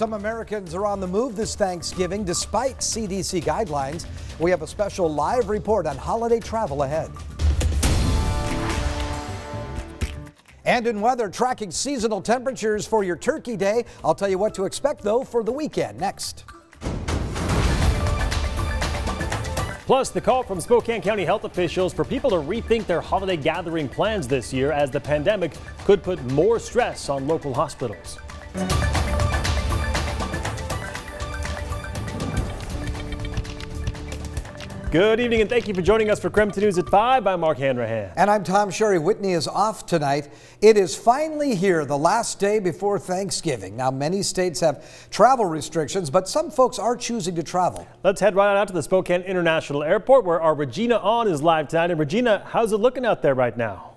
Some Americans are on the move this Thanksgiving despite CDC guidelines. We have a special live report on holiday travel ahead. And in weather, tracking seasonal temperatures for your Turkey Day. I'll tell you what to expect, though, for the weekend next. Plus, the call from Spokane County health officials for people to rethink their holiday gathering plans this year as the pandemic could put more stress on local hospitals. Good evening and thank you for joining us for KREM News at 5. I'm Mark Hanrahan. And I'm Tom Sherry. Whitney is off tonight. It is finally here, the last day before Thanksgiving. Now, many states have travel restrictions, but some folks are choosing to travel. Let's head right out to the Spokane International Airport where our Regina On is live tonight. And Regina, how's it looking out there right now?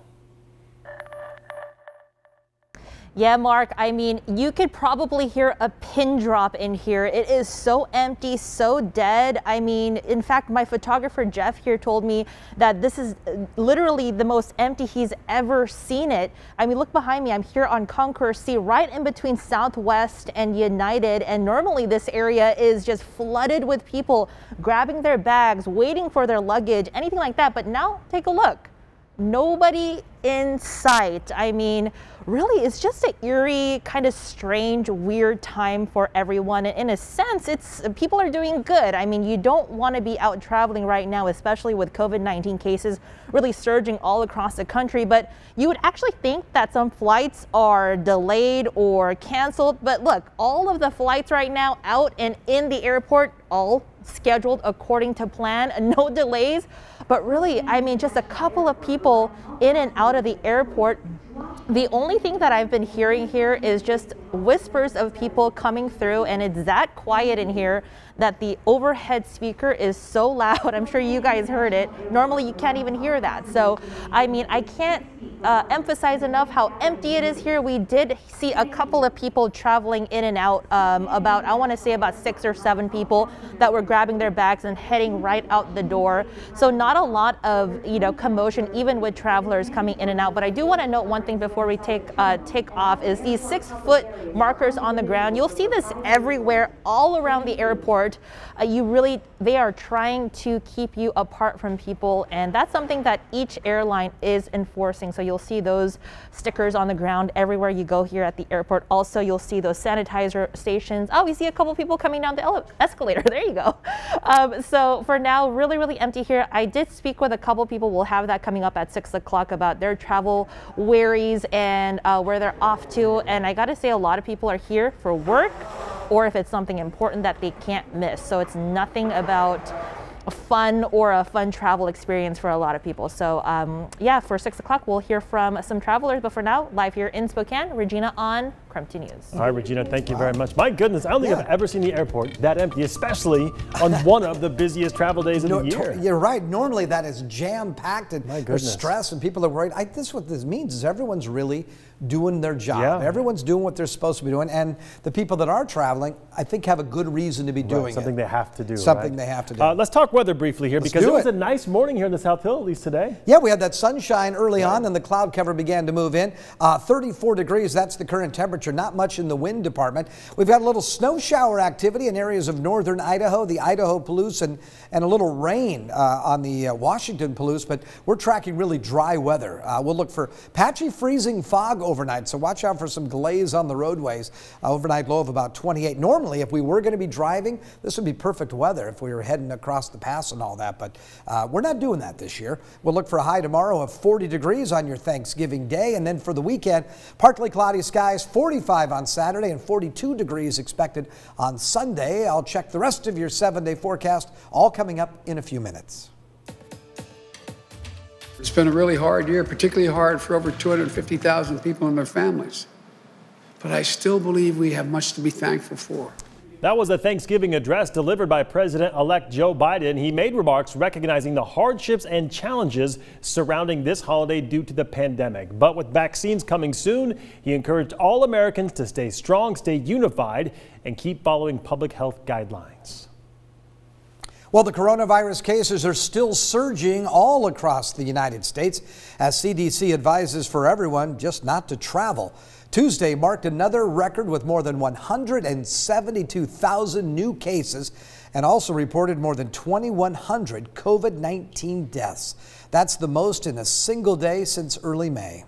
Yeah, Mark, I mean, you could probably hear a pin drop in here. It is so empty, so dead. I mean, in fact, my photographer Jeff here told me that this is literally the most empty he's ever seen it. I mean, look behind me. I'm here on Conqueror C, right in between Southwest and United. And normally this area is just flooded with people grabbing their bags, waiting for their luggage, anything like that. But now take a look. Nobody in sight. I mean, really, it's just an eerie, kind of strange, weird time for everyone. In a sense, people are doing good. I mean, you don't want to be out traveling right now, especially with COVID-19 cases really surging all across the country. But you would actually think that some flights are delayed or canceled. But look, all of the flights right now out and in the airport, all scheduled according to plan, no delays. But really, I mean, just a couple of people in and out of the airport. The only thing that I've been hearing here is just whispers of people coming through, and it's that quiet in here that the overhead speaker is so loud. I'm sure you guys heard it. Normally you can't even hear that. So, I mean, I can't emphasize enough how empty it is here. We did see a couple of people traveling in and out, I want to say about 6 or 7 people that were grabbing their bags and heading right out the door. So not a lot of, commotion, even with travelers coming in and out. But I do want to note one thing before we take off is these 6-foot markers on the ground. You'll see this everywhere, all around the airport. They are trying to keep you apart from people, and that's something that each airline is enforcing. So you'll see those stickers on the ground everywhere you go here at the airport. Also, you'll see those sanitizer stations. Oh, we see a couple people coming down the escalator. There you go. So for now, really, really empty here. I did speak with a couple people. We'll have that coming up at 6 o'clock about their travel worries and where they're off to. And I got to say, a lot of people are here for work, or if it's something important that they can't miss. So it's nothing about fun or a fun travel experience for a lot of people. So yeah, for 6 o'clock, we'll hear from some travelers. But for now, live here in Spokane, Regina on KREM News. All right, Regina, thank you very much. My goodness, I don't think I've ever seen the airport that empty, especially on one of the busiest travel days of the year. You're right. Normally that is jam-packed and there's stress and people are worried. What this means is everyone's really doing their job. Yeah. Everyone's doing what they're supposed to be doing. And the people that are traveling, I think, have a good reason to be doing something they have to do. Something they have to do. Let's talk weather briefly here because it was a nice morning here in the South Hill, at least today. Yeah, we had that sunshine early on and the cloud cover began to move in. 34 degrees, that's the current temperature. Not much in the wind department. We've got a little snow shower activity in areas of northern Idaho, the Idaho Palouse, and a little rain on the Washington Palouse, but we're tracking really dry weather. We'll look for patchy freezing fog overnight, so watch out for some delays on the roadways. Overnight low of about 28. Normally, if we were going to be driving, this would be perfect weather if we were heading across the pass and all that, but we're not doing that this year. We'll look for a high tomorrow of 40 degrees on your Thanksgiving Day, and then for the weekend, partly cloudy skies, 45 on Saturday and 42 degrees expected on Sunday. I'll check the rest of your 7-day forecast, all coming up in a few minutes. It's been a really hard year, particularly hard for over 250,000 people and their families. But I still believe we have much to be thankful for. That was a Thanksgiving address delivered by President-elect Joe Biden. He made remarks recognizing the hardships and challenges surrounding this holiday due to the pandemic. But with vaccines coming soon, he encouraged all Americans to stay strong, stay unified, and keep following public health guidelines. Well, the coronavirus cases are still surging all across the United States as CDC advises for everyone just not to travel. Tuesday marked another record with more than 172,000 new cases and also reported more than 2,100 COVID-19 deaths. That's the most in a single day since early May.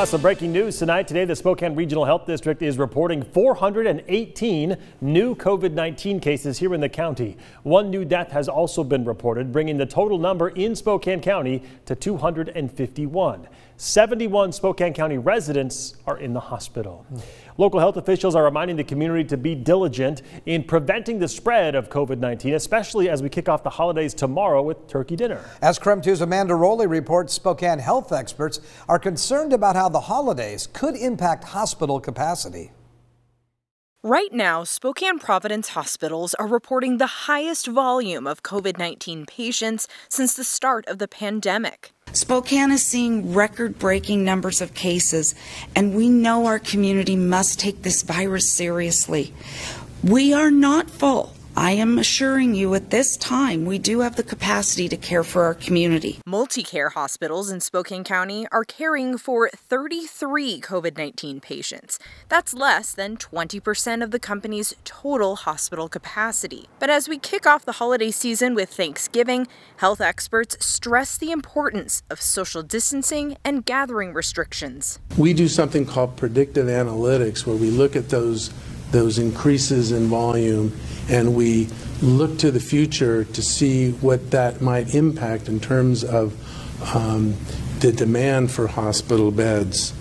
Some breaking news tonight. Today, the Spokane Regional Health District is reporting 418 new COVID-19 cases here in the county. One new death has also been reported, bringing the total number in Spokane County to 251. 71 Spokane County residents are in the hospital. Local health officials are reminding the community to be diligent in preventing the spread of COVID-19, especially as we kick off the holidays tomorrow with turkey dinner. As KREM 2's Amanda Rowley reports, Spokane health experts are concerned about how the holidays could impact hospital capacity. Right now, Spokane Providence hospitals are reporting the highest volume of COVID-19 patients since the start of the pandemic. Spokane is seeing record-breaking numbers of cases, and we know our community must take this virus seriously. We are not full. I am assuring you at this time, we do have the capacity to care for our community. Multi-care hospitals in Spokane County are caring for 33 COVID-19 patients. That's less than 20% of the company's total hospital capacity. But as we kick off the holiday season with Thanksgiving, health experts stress the importance of social distancing and gathering restrictions. We do something called predictive analytics, where we look at those increases in volume, and we look to the future to see what that might impact in terms of the demand for hospital beds.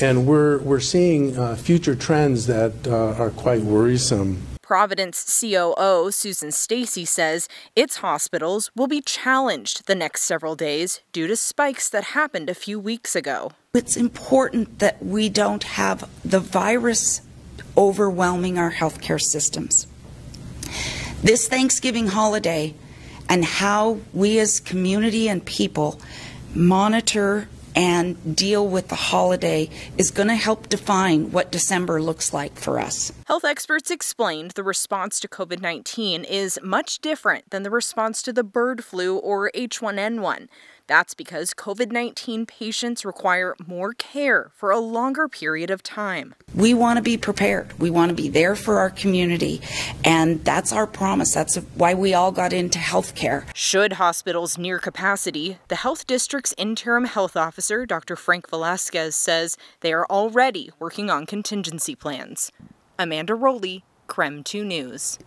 And we're seeing future trends that are quite worrisome. Providence COO Susan Stacy says its hospitals will be challenged the next several days due to spikes that happened a few weeks ago. It's important that we don't have the virus overwhelming our healthcare systems. This Thanksgiving holiday and how we as community and people monitor and deal with the holiday is going to help define what December looks like for us. Health experts explained the response to COVID-19 is much different than the response to the bird flu or H1N1. That's because COVID-19 patients require more care for a longer period of time. We want to be prepared. We want to be there for our community, and that's our promise. That's why we all got into healthcare. Should hospitals near capacity, the health district's interim health officer, Dr. Frank Velasquez, says they are already working on contingency plans. Amanda Rowley, KREM 2 News.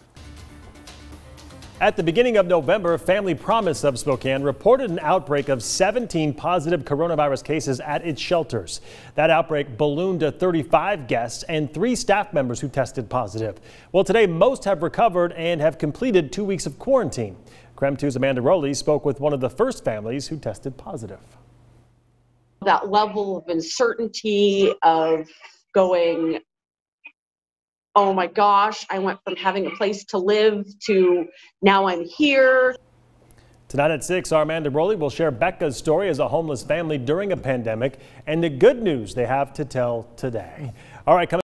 At the beginning of November, Family Promise of Spokane reported an outbreak of 17 positive coronavirus cases at its shelters. That outbreak ballooned to 35 guests and 3 staff members who tested positive. Well, today most have recovered and have completed 2 weeks of quarantine. KREM 2's Amanda Rowley spoke with one of the first families who tested positive. That level of uncertainty of going, oh my gosh, I went from having a place to live to now I'm here. Tonight at 6, our Amanda Rowley will share Becca's story as a homeless family during a pandemic and the good news they have to tell today. All right, coming